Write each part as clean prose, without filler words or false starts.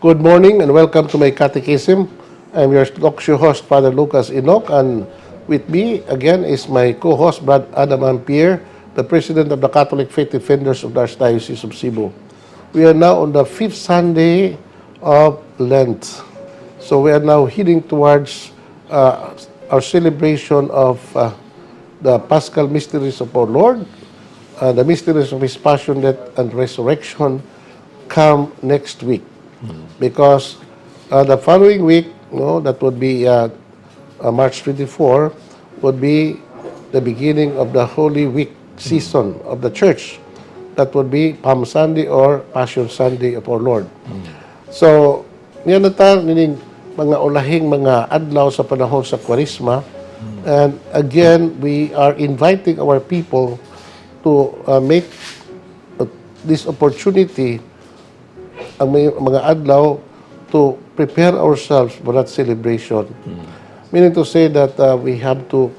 Good morning and welcome to My Catechism. I'm your talk show host, Father Lucas Inoc, and with me again is my co-host, Brad Adam Ampier, the President of the Catholic Faith Defenders of the Archdiocese of Cebu. We are now on the fifth Sunday of Lent. So we are now heading towards our celebration of the Paschal mysteries of our Lord, the mysteries of His Passion, Death, and Resurrection come next week. Because the following week, that would be March 24, would be the beginning of the Holy Week season of the Church. That would be Palm Sunday or Passion Sunday of our Lord. So, yan na ta, nining mga ulahing mga adlaw sa panahon sa Kwarisma. And again, we are inviting our people to make this opportunity ang mga adlaw to prepare ourselves for that celebration. Meaning to say that we have to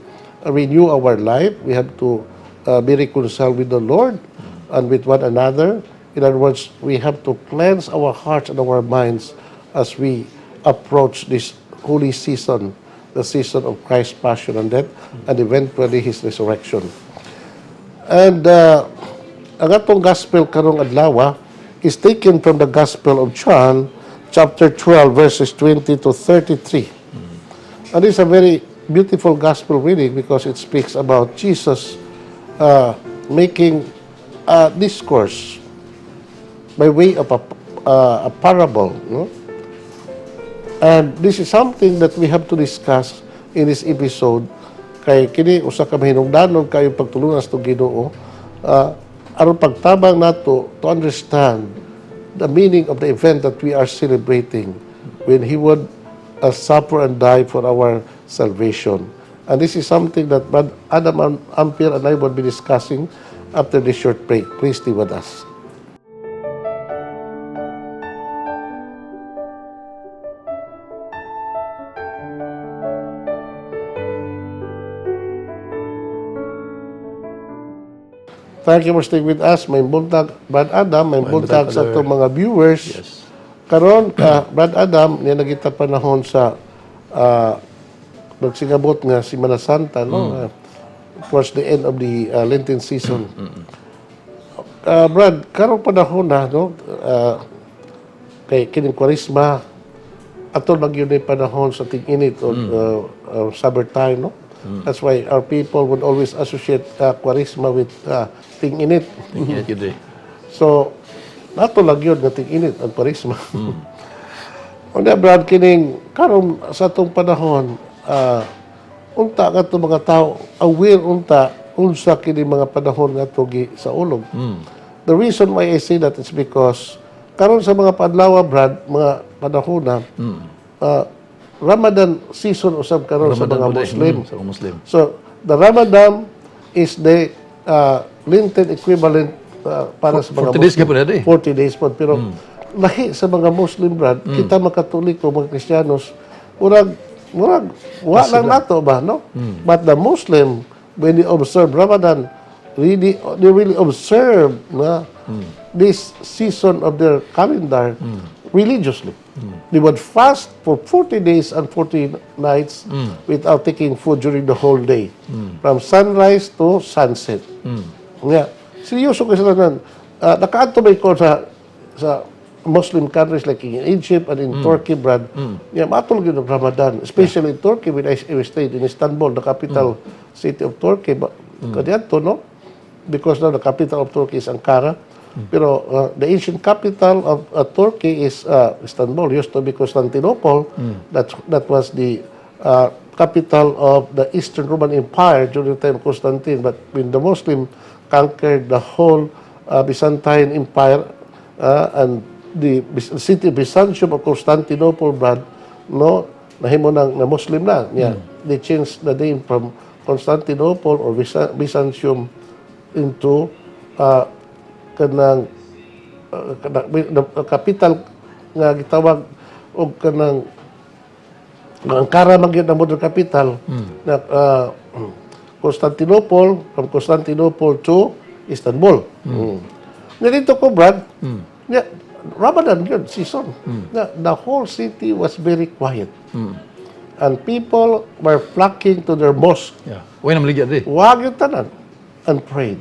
renew our life, we have to be reconciled with the Lord and with one another. In other words, we have to cleanse our hearts and our minds as we approach this holy season, the season of Christ's passion and death, and eventually His resurrection. And ang atong gospel karong adlaw is taken from the Gospel of John, chapter 12, verses 20 to 33. And it's a very beautiful gospel reading because it speaks about Jesus making a discourse by way of a parable. And this is something that we have to discuss in this episode. Kay kini usa ka mahinungdanon kayo pagtulungan sa Ginoo, aron pagtabang nato to understand the meaning of the event that we are celebrating when He would suffer and die for our salvation. And this is something that Brad Adam Ampier and I will be discussing after this short break. Please stay with us. Thank you for staying with us. May buntag, Brad Adam, may buntag sa itong mga viewers. Yes. Karon, Brad Adam, niya nagita panahon sa nagsigabot nga Semana Santa, no? Towards the end of the Lenten season. Brad, karon panahon na, no? Kay kining Kwarisma, atol lang yun yung panahon sa ting-init o summer time, no? That's why our people would always associate Kwarisma with ting-init. Tingin yun eh. So, nato lang yun na ting-init ang Kwarisma. Una, Brad, kining karon sa atong panahon, unta nga itong mga tao, aware unta, unsa kining mga panahon nga ito sa ulog. The reason why I say that is because karon sa mga padlawa, Brad, mga panahon na, Ramadan season usab karon sa mga Muslim. Sa Muslim. So, the Ramadan is the Lenten equivalent para sa mga 40 days ka po na 40 days po. Pero lahi sa mga Muslim, Brad, kita mga Katoliko, mga Kristiyanos, murag, wa lang nato ba, no? But the Muslim, when they observe Ramadan, they really observe this season of their calendar religiously. They would fast for 40 days and 40 nights without taking food during the whole day. From sunrise to sunset. Yeah. Seryoso kasi lang. Nakaantubay ko sa Muslim countries like in Egypt and in Turkey, Brad. Yeah, matulog yun ng Ramadan. Especially in Turkey when I stayed in Istanbul, the capital city of Turkey. Kadiyanto, no? Because now the capital of Turkey is Ankara. Pero the ancient capital of Turkey is Istanbul. Used to be Constantinople. That was the capital of the Eastern Roman Empire during the time of Constantine. But when the Muslim conquered the whole Byzantine Empire and the city of Byzantium of Constantinople, Brad, no, nahimo na Muslim na. Yeah. They changed the name from Constantinople or Byzantium into kanang capital nga gitawag og kanang Ankara man gyud ang modern capital na Constantinople, from Constantinople to Istanbul. Nandito ko, Brad, Ramadan yun, season. The whole city was very quiet. And people were flocking to their mosque. Yeah. Uy, namaligya di. Wag yung tanan. And prayed.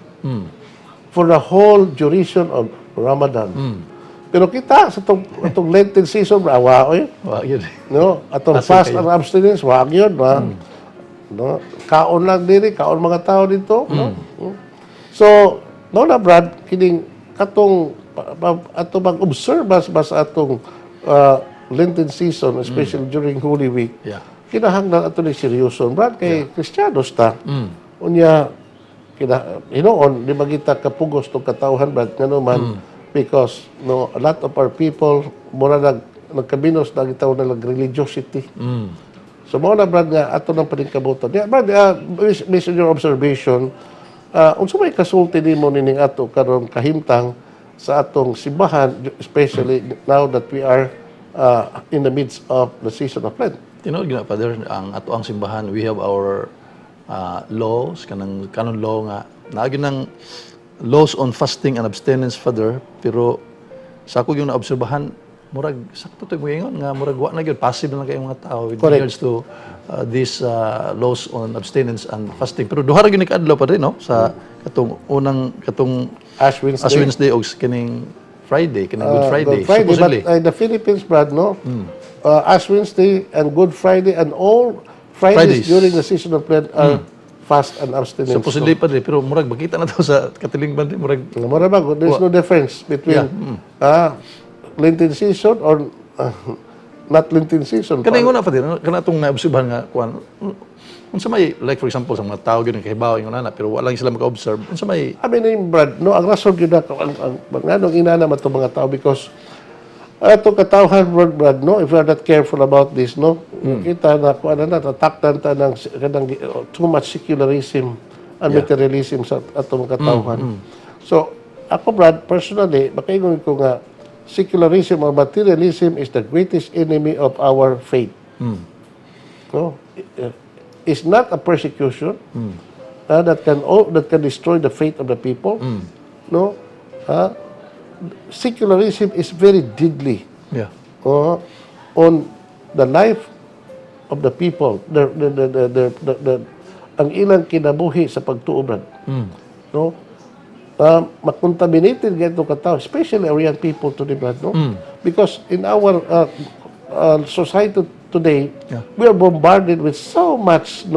For the whole duration of Ramadan. Pero kita, sa itong Lenten season, awa yun. Wa yun. No? Atong Pasig fast kayo. and abstinence, wag yun. No? Kaon lang diri, kaon mga tao dito. No? So, no na Brad, kining katong ato mag-observe bas atong Lenten season, especially during Holy Week. Yeah. Kinahanglan ato ni seryoso. Brad, kay Kristiyanos ta. Unya, hinoon, di magita kapugos to katawhan, Brad, nga naman, because a lot of our people, mura nagkabinos na gitaw na religiosity. So, mo na, Brad, nga ato ng paningkabutan. Yeah, Brad, based on your observation, unsa may kasulti nimo nining ato karon kahimtang sa atong simbahan, especially now that we are in the midst of the season of Lent. Tinuod gina Father, ang ato ang simbahan, we have our laws, kanang canon law nga naagi ng laws on fasting and abstinence, Father, pero sa ako yung naobserbahan, murag sakto to moingon nga murag wa na gyud passive na lang kay mga tao with regards to these laws on abstinence and fasting. Pero duha ra gyud nikaadlaw pa rin, no, sa katong Ash Wednesday. o kining Friday, kining Good Friday, Good Friday, supposedly. but in the Philippines, Brad, no? Ash Wednesday and Good Friday and all Fridays during the season of Lent are fast and abstinence. Supposedly pa rin, pero murag makita na to sa katilingban din, murag Mura ba? There's no difference between Lenten season or not Lenten season. kanang una pa din, kana atong naobserbahan nga kuan. Unsa may, like for example, sa mga tao gyud kahibaw ingon ana pero wala lang sila maka-observe. Unsa may I mean, Brad, no, ang rason yun na, ang inana ito mga tao, because ito katawhan, Brad, no, if we are not careful about this, no, kita na, kung ano na, tataktan ta ng too much secularism and materialism sa atong katawhan. So, ako, Brad, personally, makaingon ko nga, secularism or materialism is the greatest enemy of our faith. No? It's not a persecution that can destroy the faith of the people. No, secularism is very deadly on the life of the people. Ang ilang kinabuhi sa pagtuo, Brad. No, makontaminated ganito katao, especially our young people today, Brad. No, because in our society today, we are bombarded with so much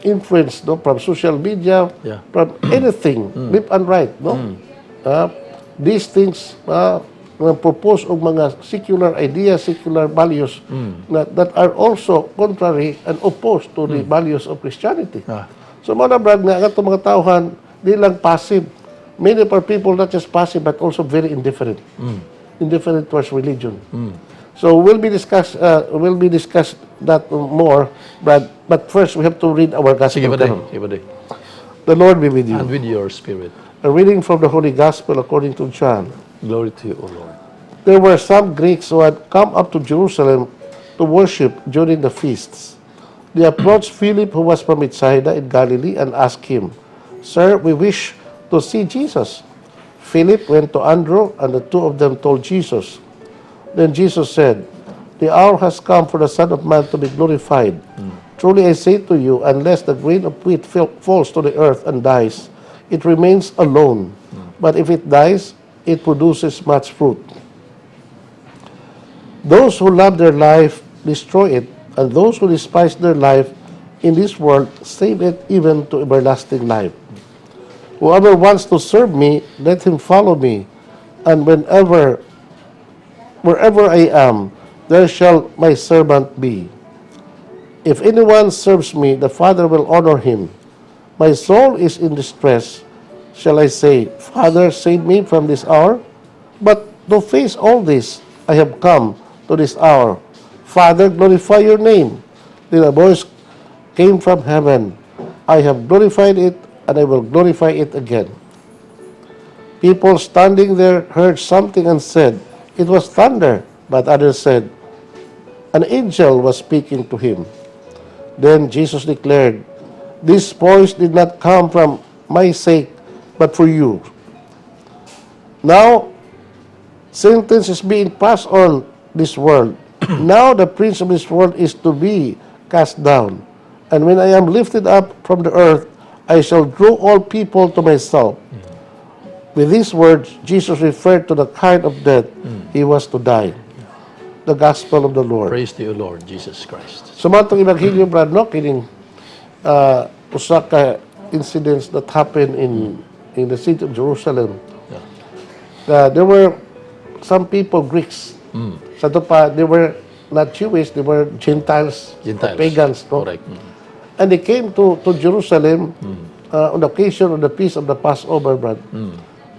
influence, from social media, from anything, left and right. These things propose of mga secular ideas, secular values that are also contrary and opposed to the values of Christianity. So mga Brad, nga itong mga tauhan, di lang passive. Many of our people not just passive but also very indifferent. Indifferent towards religion. So we'll be discuss that more, but first we have to read our gospel. sige ba day. The Lord be with you. And with your spirit. A reading from the Holy Gospel according to John. Glory to you, O Lord. There were some Greeks who had come up to Jerusalem to worship during the feasts. They approached Philip, who was from Bethsaida in Galilee, and asked him, "Sir, we wish to see Jesus." Philip went to Andrew, and the two of them told Jesus. Then Jesus said, "The hour has come for the Son of Man to be glorified. Truly I say to you, unless the grain of wheat falls to the earth and dies, it remains alone. But if it dies, it produces much fruit. Those who love their life destroy it, and those who despise their life in this world save it even to everlasting life. Whoever wants to serve me, let him follow me, and wherever I am, there shall my servant be. If anyone serves me, the Father will honor him. My soul is in distress. Shall I say, Father, save me from this hour? But to face all this, I have come to this hour. Father, glorify your name. Then a voice came from heaven. I have glorified it, and I will glorify it again. People standing there heard something and said, "It was thunder." But others said, "An angel was speaking to him." Then Jesus declared, "This voice did not come from my sake, but for you. Now sentence is being passed on this world. Now the prince of this world is to be cast down. And when I am lifted up from the earth, I shall draw all people to myself. With these words, Jesus referred to the kind of death he was to die. The gospel of the Lord. Praise to you, Lord Jesus Christ. So matong Ebanghelyo, Brad, no, kining usa ka incidents that happened in the city of Jerusalem. There were some people, Greeks. Sa to pa, they were not Jewish, they were Gentiles, or pagans. No? Correct. And they came to Jerusalem on the occasion of the feast of the Passover, Brad.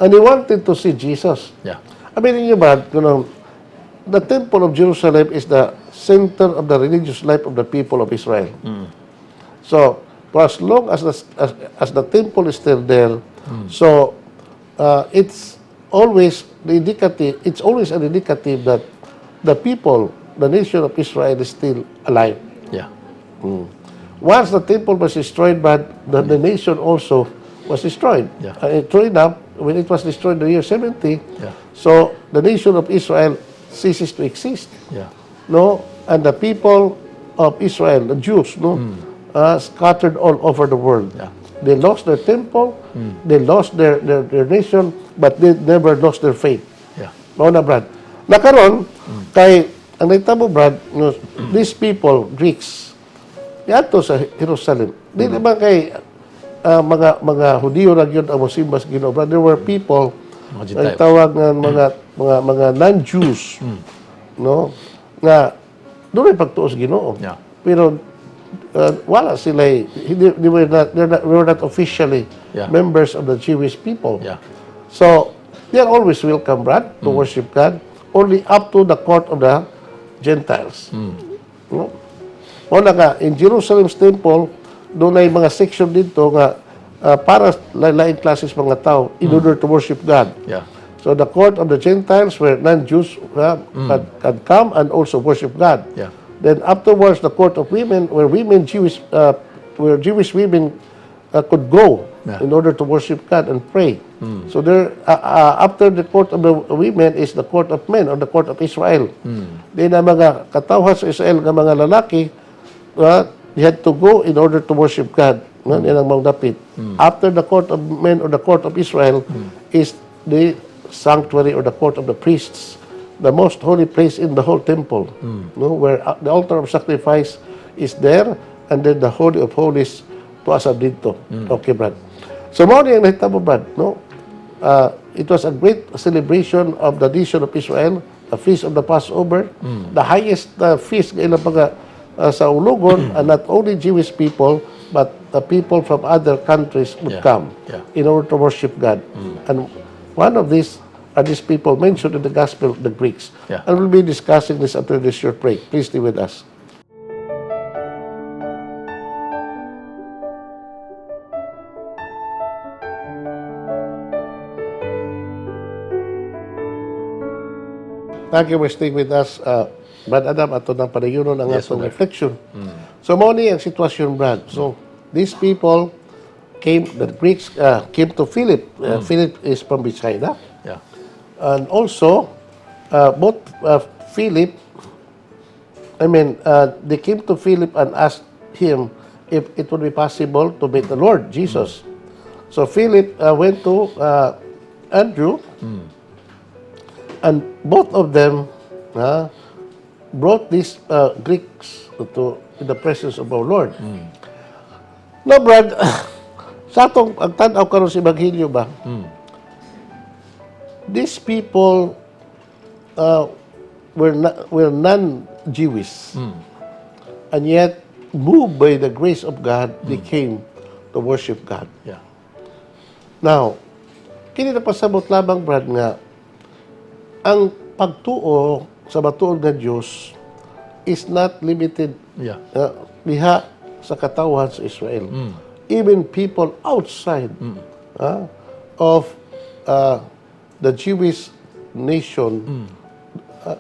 And they wanted to see Jesus. Yeah. I mean, you Brad, you know, the temple of Jerusalem is the center of the religious life of the people of Israel. So, for as long as the temple is still there, so it's always an indicative that the people, the nation of Israel is still alive. Yeah. Once the temple was destroyed, but the nation also was destroyed. Yeah. And true enough, when it was destroyed in the year 70, Yeah. so the nation of Israel ceases to exist. Yeah. No, and the people of Israel, the Jews, no, scattered all over the world. Yeah. They lost their temple, they lost their nation, but they never lost their faith. Yeah. No na, Brad. Nakaroon, kay, ang naitabo, Brad, no, these people, Greeks, yato sa Jerusalem. Di naman kay mga Hudiyo na yun ang musimbas Ginoo, Brad. There were people, Mga ang Gentiles. tawag ng mga non-Jews, no, nga doon ay pagtuos Ginoo. Yeah. Pero wala sila, they were not officially Yeah. members of the Jewish people. Yeah. So, they are always welcome, Brad, to worship God, only up to the court of the Gentiles. No? O na nga, in Jerusalem's temple, doon ay mga section dito nga para lain klases mga tao in order to worship God. Yeah. So the court of the Gentiles where non-Jews can come and also worship God. Yeah. Then afterwards, the court of women, where Jewish women could go in order to worship God and pray. So there, after the court of the women is the court of men or the court of Israel. Then ang mga katawhan sa Israel ng mga lalaki, they had to go in order to worship God. Yan ang mga dapit. After the court of men or the court of Israel is the sanctuary or the court of the priests, the most holy place in the whole temple, no, where the altar of sacrifice is there, and then the holy of holies to asab dito. Okay, Brad. So mo ang nahitabo, Brad, no? It was a great celebration of the nation of Israel, the feast of the Passover, the highest feast nga ilang mga sa ulugon, and not only Jewish people, but the people from other countries would come in order to worship God. And one of these are these people mentioned in the Gospel, the Greeks. Yeah. And we'll be discussing this after this short break. Please stay with us. Thank you for staying with us, Brad Adam, ato ng panayunon ang atong reflection. So, mo ni ang sitwasyon, Brad. So, these people the Greeks came to Philip. Philip is from Bethsaida. Yeah. And also, both Philip, they came to Philip and asked him if it would be possible to meet the Lord Jesus. So Philip went to Andrew, and both of them brought these Greeks to the presence of our Lord. Now, Brad, sa atong ang tanaw karon sa Ebanghelyo ba? These people were non-Jewish, and yet, moved by the grace of God, they came to worship God. Yeah. Now, kini na pasabot lamang, Brad, nga ang pagtuo sa batuon nga Diyos is not limited diha sa katawhan sa Israel. Even people outside of the Jewish nation,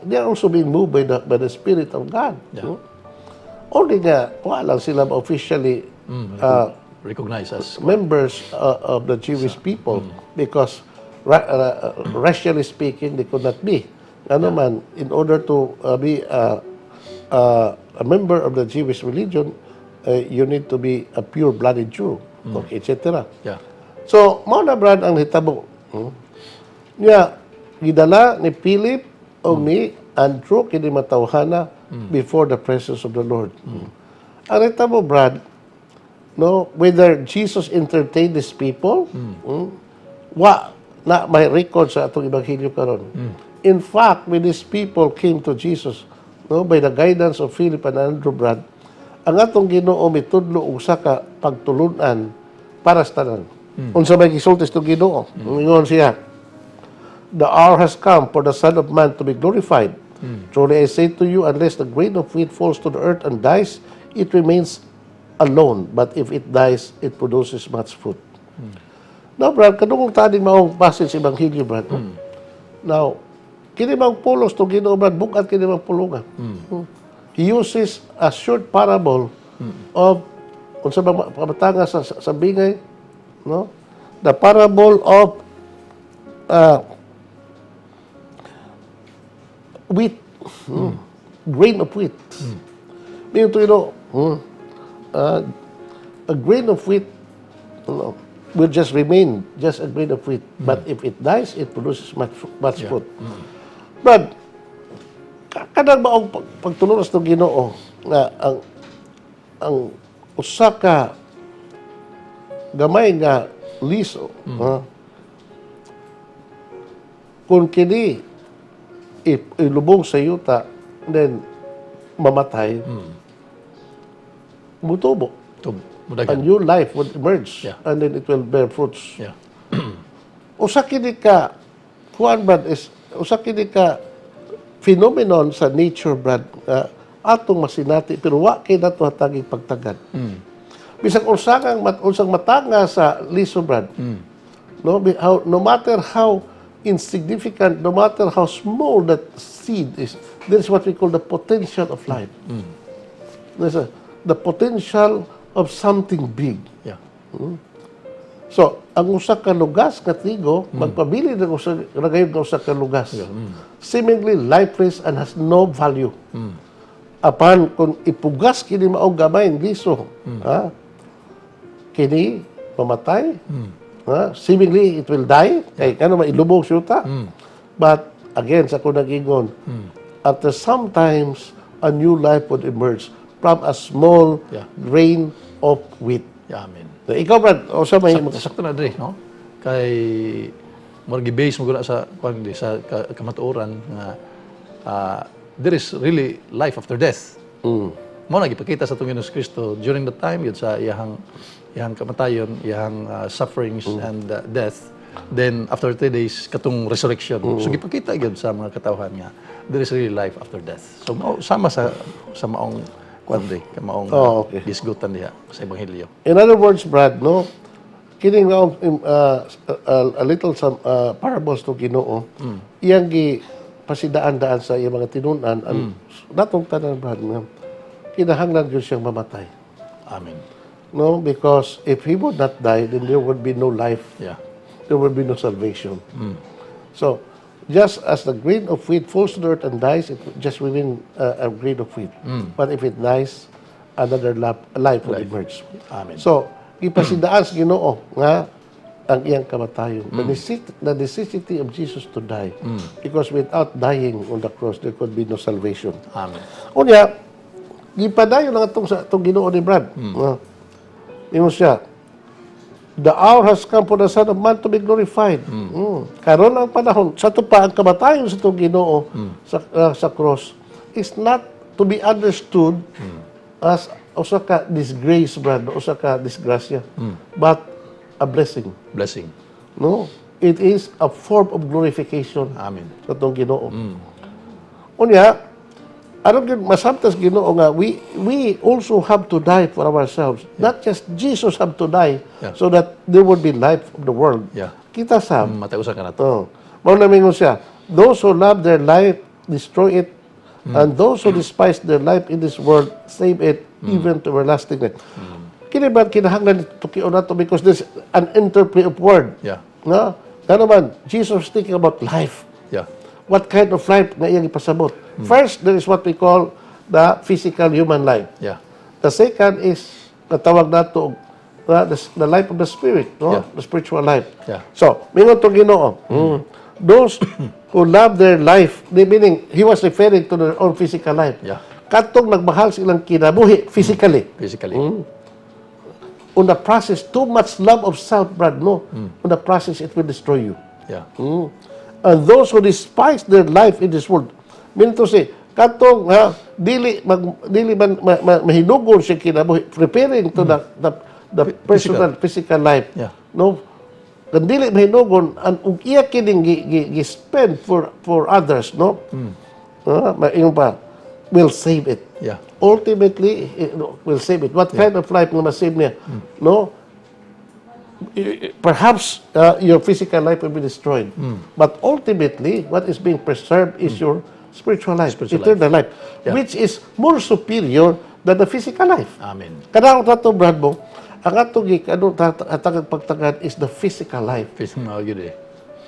they are also being moved by the Spirit of God. Yeah. Only nga, wala lang sila officially Recognized as members of the Jewish people because racially speaking, they could not be. Ano man, in order to be a member of the Jewish religion, you need to be a pure-blooded Jew, okay, etc. Yeah. So, mao na brad ang hitabo. Nya gidala ni Philip o ni Andrew kini matawhana before the presence of the Lord. Ang hitabo brad, no, whether Jesus entertained these people, wa na may record sa atong ebanghelyo karon. In fact, when these people came to Jesus, no, by the guidance of Philip and Andrew brad, ang atong Ginoo mitudlo og usa ka pagtulunan para sa tanan. Unsa may gisulti sa Ginoo? Ingon siya, the hour has come for the Son of Man to be glorified. Truly I say to you, unless the grain of wheat falls to the earth and dies, it remains alone. But if it dies, it produces much fruit. Now, Brad, kanungong taning maong passage sa Ebanghelyo, Brad. Now, kini mang pulos to Ginoo, Brad, bukat kini mang pulungan. He uses a short parable of, kung sa mga pamatanga sa bingay, no? The parable of wheat, grain of wheat. Meaning to, a grain of wheat, will just remain just a grain of wheat. But if it dies, it produces much fruit. But, kadang ba ang pagtulong sa Ginoo na ang usa ka gamay nga liso, kung kini ilubong sa yuta, then mamatay, mutubo. A new life would emerge, and then it will bear fruits. Yeah. Usa kini ka, kuan brad, is usa kini ka phenomenon sa nature, brad, atong masinati, pero wa kay nato hataging pagtagad. Bisag unsang matanga sa liso, brad, no matter how insignificant, no matter how small that seed is, there's what we call the potential of life. There's the potential of something big. Yeah. So, ang usa ka lugas nga trigo, magpabili ng ragayod nga usa ka lugas. Seemingly lifeless and has no value. Apan kung ipugas kini maong gamay liso, kini mamatay, seemingly it will die, kay kano mailubog syuta. But again, sa kung nag-ingon, after sometimes a new life would emerge from a small grain of wheat. Yeah, amen. So, ikaw, Brad, o sa may... Sakto na, Dre, no? Kay, base mo guna sa kamatuoran nga there is really life after death. Mo nagipakita sa tungin ng Kristo during the time yun sa iyang kamatayon, iyang sufferings and death. Then after 3 days katong resurrection. So gipakita gyud sa mga katawhan nga there is really life after death. So sama sa maong kuwande, kamaong gisgutan diha sa ebanghelyo. In other words, Brad, no, kining a little some parables to Ginoo, iyang gi pasidaan-daan sa iyang mga tinunan, natong tanan, Brad, nga kinahanglan gyud siyang mamatay. Amen. No, because if he would not die, then there would be no life. Yeah. There would be no salvation. So, just as the grain of wheat falls to the earth and dies, it just remain a grain of wheat. But if it dies, another life will emerge. Amen. So, ipasidaan sa Ginoo nga ang iyang kamatayon. The necessity of Jesus to die. Because without dying on the cross, there could be no salvation. Amen. Unya, ipadayon lang itong Ginoo ni Brad. Ingon siya, the hour has come for the Son of Man to be glorified. Karon ang panahon, sa ito pa ang kamatayon sa itong Ginoo sa cross is not to be understood as usa ka disgrace, Brad, usa ka disgrasya, but a blessing. Blessing. No? It is a form of glorification. Amen. Sa itong Ginoo. Unya, aron gyud masabtas Ginoo nga we also have to die for ourselves. Not just Jesus have to die so that there would be life of the world. Kita sab. Matausa ka na to. Mao na mingon siya, those who love their life destroy it, and those who despise their life in this world save it even to everlasting life. Kini ba kinahanglan ito kion nato because there's an interplay of word. Yeah. No? Ano man, Jesus is thinking about life. Yeah. What kind of life na iyang ipasabot? First, there is what we call the physical human life. Yeah. The second is, natawag nato, the life of the spirit, no? Yeah. The spiritual life. Yeah. So, mingon to Ginoo, those who love their life, meaning, he was referring to their own physical life. Yeah. Katong nagmahal silang kinabuhi, physically. Physically. On the process, too much love of self, Brad, no? On the process, it will destroy you. Yeah. And those who despise their life in this world, meaning to say, katong dili man mahinugon siya kinabuhi, preparing to the personal physical life. Yeah. No, kan dili mahinugon and ug iya kining gi-spend for others, no. Yung pa will save it. Yeah. Ultimately, it will save it. What kind of life nga ma-save niya? No. Perhaps your physical life will be destroyed. But ultimately, what is being preserved is your spiritual life, eternal life, Yeah. which is more superior than the physical life. Amen. Kadang tato, Brad mo, ang atong atang pagtagad is the physical life. Physical good eh.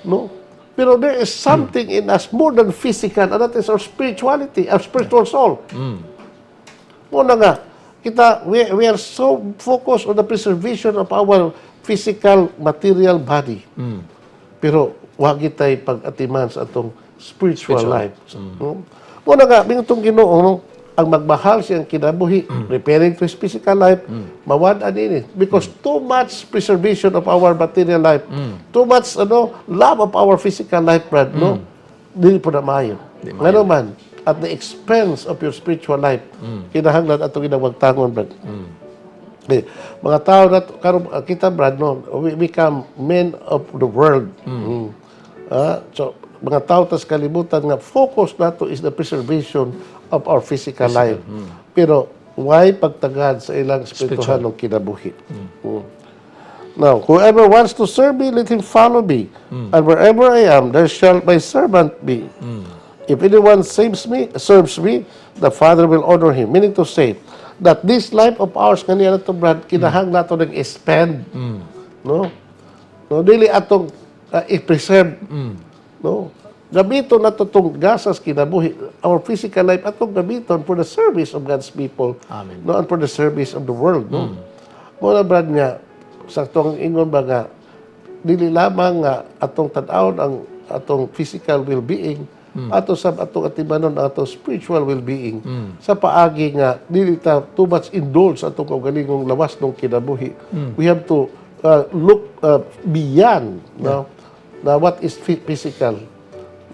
No? Pero there is something in us more than physical, and that is our spirituality, our spiritual soul. Muna nga, we are so focused on the preservation of our physical, material body. Pero wag tay pag-atiman sa atong spiritual life. Muna nga, bingtong Ginoo, no? Ang magmahal siyang kinabuhi, preparing to his physical life, mawad-an ini. Because too much preservation of our material life, too much love of our physical life, Brad, no? Dili po na maayo. Nga naman, at the expense of your spiritual life, kinahanglan atong ginawagtangon, Brad. Mga tao na karon kita, Brad, no, we become men of the world. So mga tao tas kalibutan nga focus nato is the preservation of our physical life. Pero why pagtagad sa ilang spiritual ng kinabuhi? Now, whoever wants to serve me, let him follow me. And wherever I am, there shall my servant be. If anyone serves me, the Father will honor him. Meaning to say, that this life of ours, kanina to, Brad, kinahang nato nag-expand. No? No, dili atong i-preserve. No? Gamiton nato tong gasas kinabuhi, our physical life, atong gamiton for the service of God's people. Amen. No, and for the service of the world. No? Muna, Brad, nga, sa itong ingon ba nga, dili lamang nga atong tan-awon ang atong physical well-being, ato sa atong atibanon ang atong spiritual well-being sa paagi nga dili ta too much indulge sa atong kaugalingong lawas ng kinabuhi. We have to look beyond no na what is physical,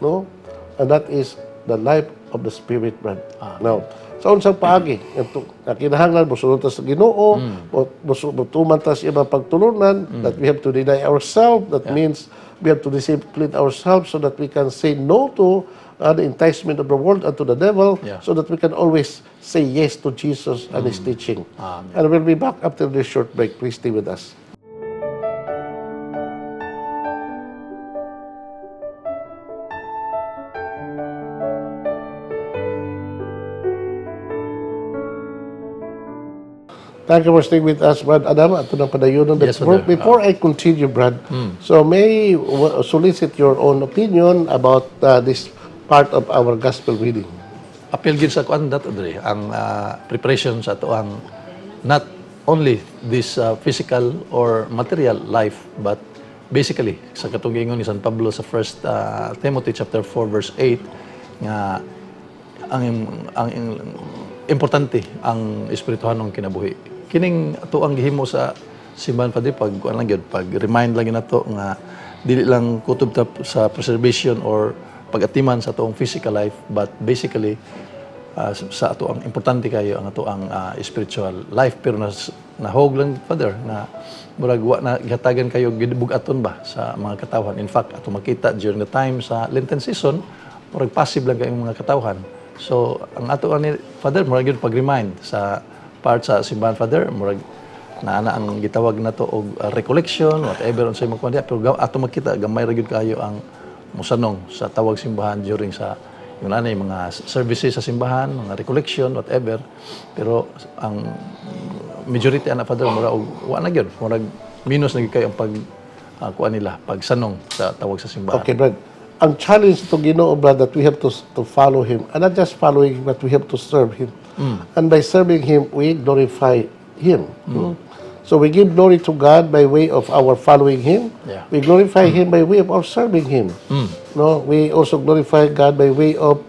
no, and that is the life of the spirit, man. Now, sa unsang paagi kinahanglan mosunod ta sa Ginoo, motuman ta sa iyang pagtulunan, that we have to deny ourselves. That means we have to discipline ourselves so that we can say no to the enticement of the world and to the devil, so that we can always say yes to Jesus and His teaching. Amen. And we'll be back after this short break. Please stay with us. Thank you for staying with us, Brad Adam. Ito na padayon. Yes, Father. Before I continue, Brad, so may solicit your own opinion about this part of our gospel reading. Appeal gid sa kuan dat Andre, ang preparation sa ato ang not only this physical or material life, but basically sa katong giingon ni San Pablo sa 1 Timothy chapter 4 verse 8 nga ang importante ang espirituhanong kinabuhi. Kining ato ang gihimo sa simbahan pa di pag kuan lang gyud, pag remind lang nato nga dili lang kutob ta sa preservation or pag-atiman sa atong physical life, but basically sa ato ang importante kayo ang ato ang spiritual life. Pero nahog lang, Father, na murag wa na gihatagan kayo gibugaton ba sa mga katawhan. In fact, ato makita during the time sa Lenten season, murag passive lang kayong mga katawhan. So ang ato ani Father, murag gyud pag-remind sa part sa simbahan, Father, murag naana ang gitawag nato og recollection, whatever unsay magkuan diha, pero ato makita gamay ra gyud kayo ang musanong sa tawag simbahan during sa yung anay mga services sa simbahan, mga recollection, whatever. Pero ang majority ana, Father, mura og wa na gyud, murag minus na gyud kayo ang kuan nila pagsanong sa tawag sa simbahan. Okay, Brad. Ang challenge to Ginoo, Brad, that we have to follow Him. And not just following Him, but we have to serve Him. And by serving Him, we glorify Him. So we give glory to God by way of our following Him. Yeah. We glorify Him by way of our serving Him. No, we also glorify God by way of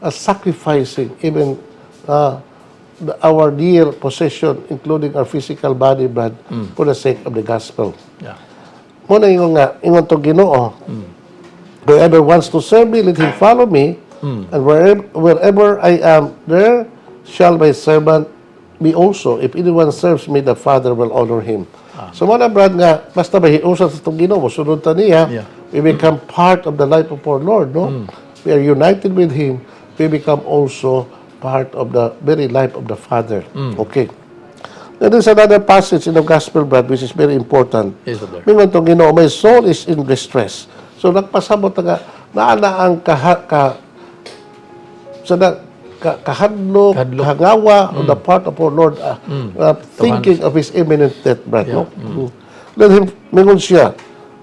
sacrificing even our dear possession, including our physical body, Brad, for the sake of the gospel. Yeah. Muna ingon to Ginoo, whoever wants to serve me, let him follow me, and wherever I am, there shall my servant be also. If anyone serves me, the Father will honor him. So muna, Brad, nga, basta ba hiusa sa itong Ginoo, sunod ta niya, Yeah. we become part of the life of our Lord, no? We are united with Him, we become also part of the very life of the Father. Okay. Now, there's another passage in the Gospel, Brad, which is very important. Yes, Father. Mingon tong Ginoo, my soul is in distress. So nagpasabot nga naa ang kahadlok, hangawa on the part of our Lord, thinking of His imminent death, Brad. Yeah. No? Let him, mingon siya,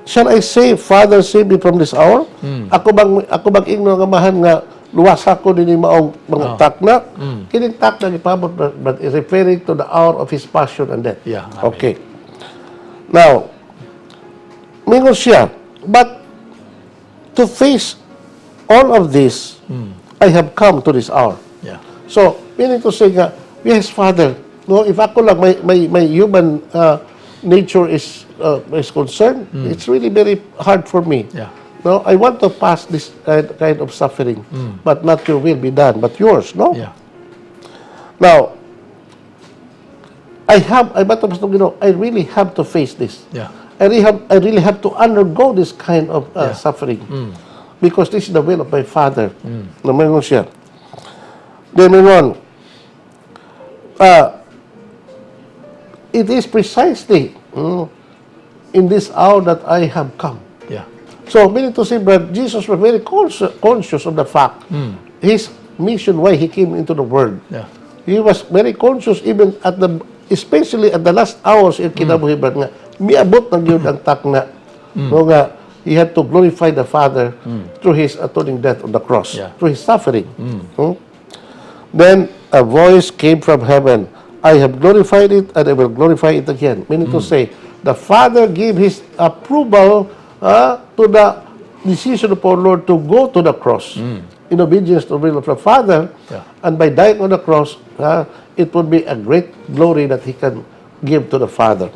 shall I say, Father, save me from this hour? Ako bang ingno nga mahan nga luwas ako din maong mga takna? Kining takna gipabot, but is referring to the hour of His passion and death. Yeah, amen. Okay. Now, mingon siya, but to face all of this, I have come to this hour. Yeah. So, meaning to say nga, yes, Father, no, if ako lang, my human nature is concerned, it's really very hard for me. Yeah. No, I want to pass this kind of suffering, but not your will be done, but yours, no? Yeah. Now, I really have to face this. Yeah. I really have to undergo this kind of suffering. Because this is the will of my Father. Naman siya. Then on, it is precisely in this hour that I have come. Yeah. So, meaning to say, Brad, Jesus was very conscious of the fact, His mission, why He came into the world. Yeah. He was very conscious even especially at the last hours in kinabuhi, Brad, nga, miabot na yun ang takna. No nga, He had to glorify the Father through His atoning death on the cross, Yeah. through His suffering. Then a voice came from heaven, I have glorified it and I will glorify it again. Meaning to say, the Father gave His approval to the decision of our Lord to go to the cross in obedience to the will of the Father. Yeah. And by dying on the cross, it would be a great glory that He can give to the Father.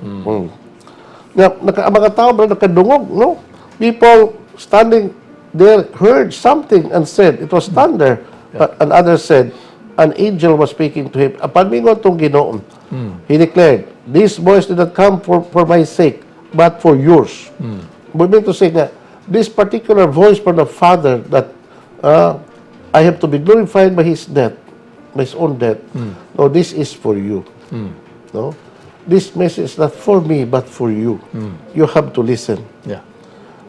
Now, mga tao ba nakadungog, no? People standing there heard something and said, it was thunder. But and others said, an angel was speaking to him. Upon mingon tong Ginoo, He declared, this voice did not come for my sake, but for yours. But mean to say nga, this particular voice from the Father that I have to be glorified by His death, by His own death. No, this is for you. No, this message is not for me, but for you. You have to listen. Yeah.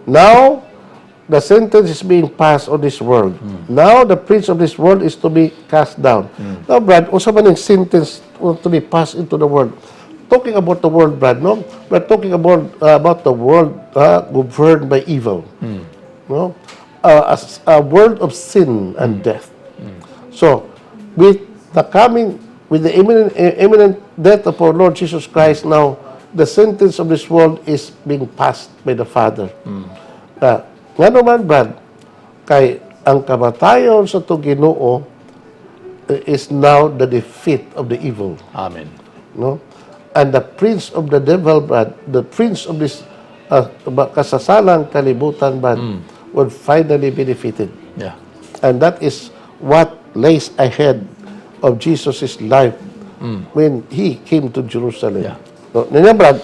Now, the sentence is being passed on this world. Now, the prince of this world is to be cast down. Now, Brad, usa man yung sentence to be passed into the world. Talking about the world, Brad, no? We're talking about the world governed by evil. No? A world of sin and death. So, with the imminent death of our Lord Jesus Christ, now, the sentence of this world is being passed by the Father. Nga naman, Brad, kay ang kamatayon sa to Ginoo is now the defeat of the evil. Amen. No? And the prince of the devil, Brad, the prince of this kasasalang kalibutan, Brad, would finally be defeated. Yeah. And that is what lays ahead of Jesus' life when He came to Jerusalem. Yeah. So, niya, Brad,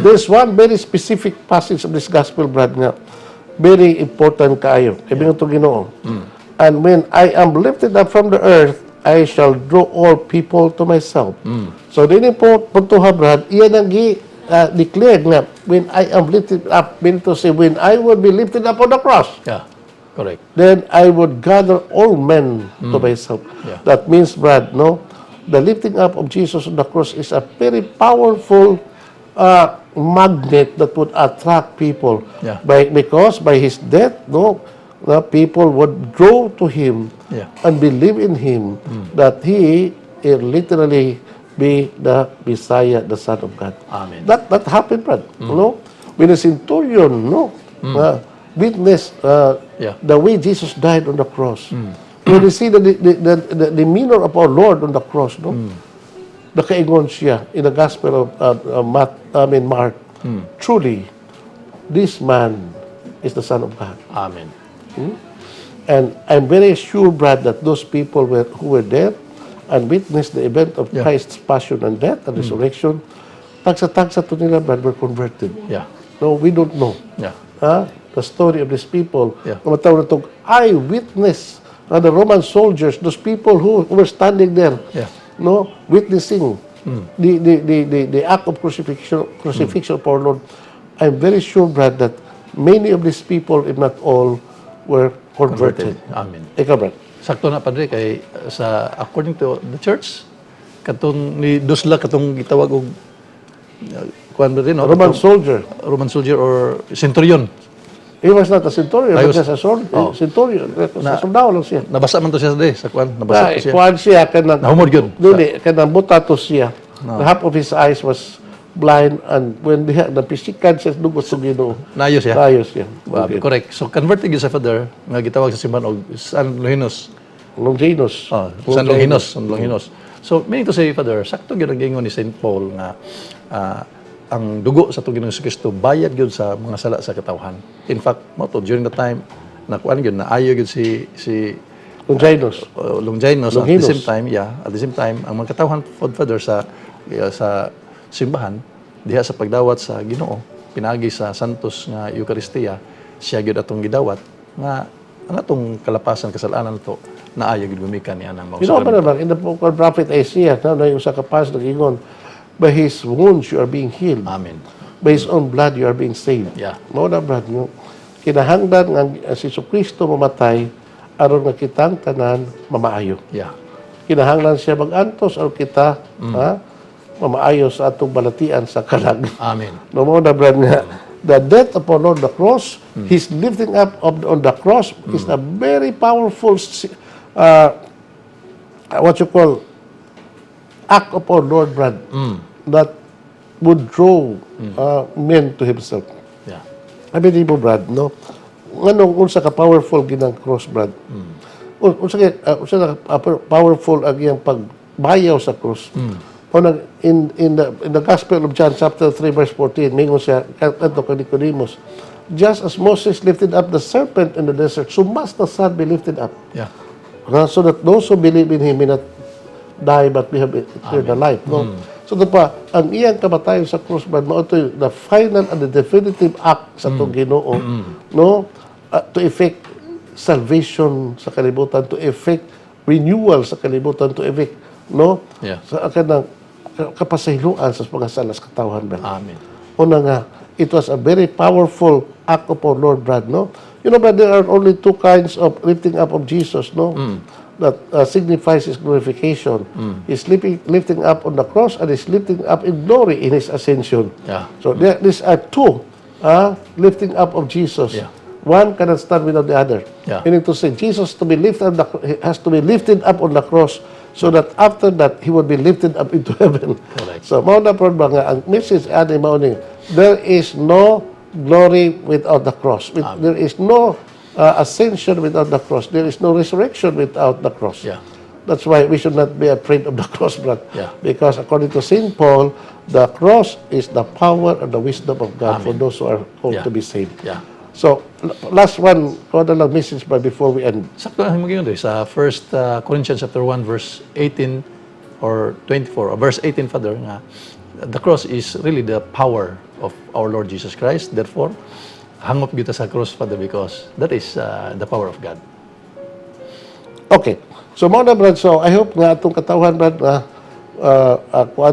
there's one very specific passage of this gospel, Brad, nga very important kaayo. Sabi nga ito Ginoo. And when I am lifted up from the earth, I shall draw all people to myself. So, din po, puntuha, Brad, iyan ang declared nga, when I am lifted up, meaning to say, when I would be lifted up on the cross, Yeah. Correct. then I would gather all men to myself. Yeah. That means, Brad, no, the lifting up of Jesus on the cross is a very powerful magnet that would attract people. Yeah. Because by his death, the people would draw to him Yeah. and believe in him that he literally be the Messiah, the Son of God. Amen. That happened, Brad. When a centurion, witnessed Yeah. the way Jesus died on the cross. When you see the demeanor of our Lord on the cross, nakaingon siya in the Gospel of Mark. Truly, this man is the Son of God. Amen. And I'm very sure, Brad, that those people who were there and witnessed the event of Yeah. Christ's passion and death and resurrection, tagsa-tagsa to nila, Brad, were converted. Yeah. No, we don't know. Yeah. The story of these people. Yeah. Matawag na itong eyewitness, the Roman soldiers, those people who were standing there, Yeah. witnessing the act of crucifixion of our Lord. I'm very sure, Brad, that many of these people, if not all, were converted. Amen. Ikaw, Brad. Sakto na, Padre, kay according to the church, katong ni Dusla, katong gitawag og kuan ba rin, no? Roman Katong soldier. Roman soldier or centurion. He was not a centurion, He but was- just a centurion. Sa soldado lang siya. Nabasa man to siya today sa kuan, nabasa to siya. Kuhan siya, Nahumod yun. Dili, kanang buta to siya. The half of his eyes was blind, and when napisikan siya, dugot sa Ginoo. Naayos siya. Tayo siya. Okay. Correct. So converted gyud sa Father nga gitawag sa simbahan og San Longinos. Longinos. San Longinos, San Longinos. So meaning to say, Father, sakto gyud ang gingon ni Saint Paul nga ang dugo sa atong Ginoong Kristo bayad gyud sa mga sala sa katawhan. In fact, mo to during the time na kuan gyud na ayo gyud si Longinos. Longinos at the Longinos. same time ang mga katawhan Father sa simbahan diha sa pagdawat sa Ginoo pinagi sa santos nga Eucharistia siya gyud atong gidawat nga ang atong kalapasan kasalanan to naayo gyud gumikan niya nang mga You know ba naman, in the book of Prophet Isaiah, na yung sa kapas nag-ingon, by his wounds you are being healed. Amen. By his own blood you are being saved. Yeah. Mao na, Brad, kinahanglan nga si Kristo mamatay aron nga kitang tanan mamaayo. Yeah. Kinahanglan siya mag-antos aron kita mamaayo sa atong balatian sa kalag. Amen. No mo na, Brad, nga the death upon on the cross, his lifting up on the cross is a very powerful what you call act upon Lord, Brad, that would draw men to himself. Yeah. Sabi mo, Brad, no? Nganong unsa ka powerful ginang cross, Brad? Unsa powerful ang iyang pagbayaw sa cross. In the Gospel of John chapter 3 verse 14, mingon siya kadto kay Nicodemus, just as Moses lifted up the serpent in the desert, so must the Son be lifted up. Yeah. So that those who believe in him may not die but we have eternal life. No? So ang iyang kamatayon sa cross, Brad, mao to the final and the definitive act sa itong Ginoo, no? To effect salvation sa kalibutan, to effect renewal sa kalibutan, to effect, no? Yeah. Sa kanang kapasayloan sa mga salas katawhan, Brad. Amen. Una nga, it was a very powerful act of our Lord, Brad, no? You know, but there are only two kinds of lifting up of Jesus, no? That signifies his glorification. He's lifting up on the cross and he's lifting up in glory in his ascension. Yeah. So these are two lifting up of Jesus. Yeah. One cannot stand without the other. Yeah. Meaning to say, Jesus to be lifted up, has to be lifted up on the cross so that after that, he would be lifted up into heaven. Correct. So, mao na po ba nga, ang message ani mao ni, there is no glory without the cross. There is no ascension without the cross. There is no resurrection without the cross. Yeah. That's why we should not be afraid of the cross, Brad. Yeah. Because according to St. Paul, the cross is the power and the wisdom of God for those who are called Yeah. to be saved. Yeah. So, last one, kung ano lang message ba before we end? Sakto ang mga yun sa 1 Corinthians chapter 1 verse 18 or 24, verse 18, Father, nga the cross is really the power of our Lord Jesus Christ. Therefore, hangop kita sa cross, Father, because that is the power of God. Okay. So, mga na, Brad, so I hope nga itong katawhan, Brad, na kuha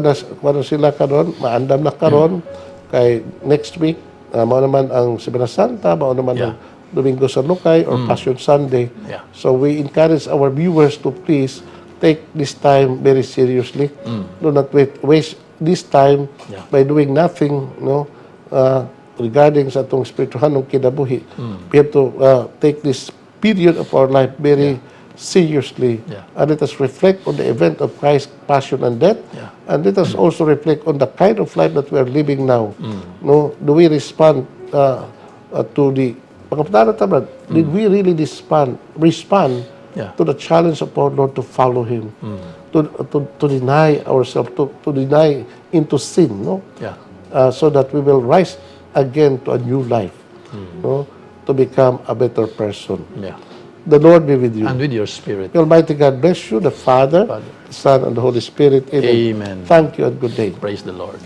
sila karon, maandam na karon, kay next week, mao naman ang Semana Santa, mao naman ang Domingo sa Lukay or Passion Sunday. Yeah. So we encourage our viewers to please take this time very seriously. Do not waste this time, Yeah. by doing nothing, regarding sa atong spirituhanong kinabuhi, we have to take this period of our life very seriously. Yeah. And let us reflect on the event of Christ's passion and death. Yeah. And let us also reflect on the kind of life that we are living now. No, do we respond to the did we really respond Yeah. to the challenge of our Lord to follow Him, to deny ourselves, to deny into sin, no? Yeah. So that we will rise again to a new life, no? To become a better person. Yeah. The Lord be with you. And with your spirit. The Almighty God bless you, the Father, Father. the Son, and the Holy Spirit. Amen. Amen. Thank you and good day. Praise the Lord.